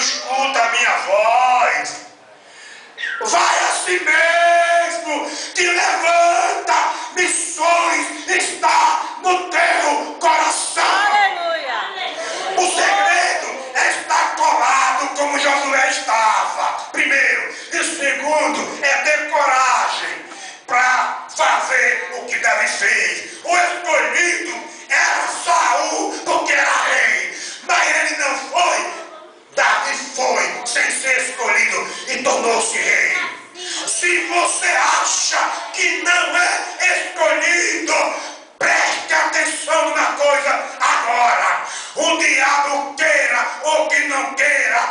escuta a minha voz. Vai a si mesmo, te levanta, missões está no teu coração. Aleluia. O segredo é estar colado como Josué estava, primeiro. E o segundo é ter coragem para fazer o que Davi fez. O escolhido era Saul porque era rei, mas ele não foi. Davi foi sem ser escolhido e tornou-se rei. Se você acha que não é escolhido, preste atenção numa coisa agora. O diabo queira ou que não queira,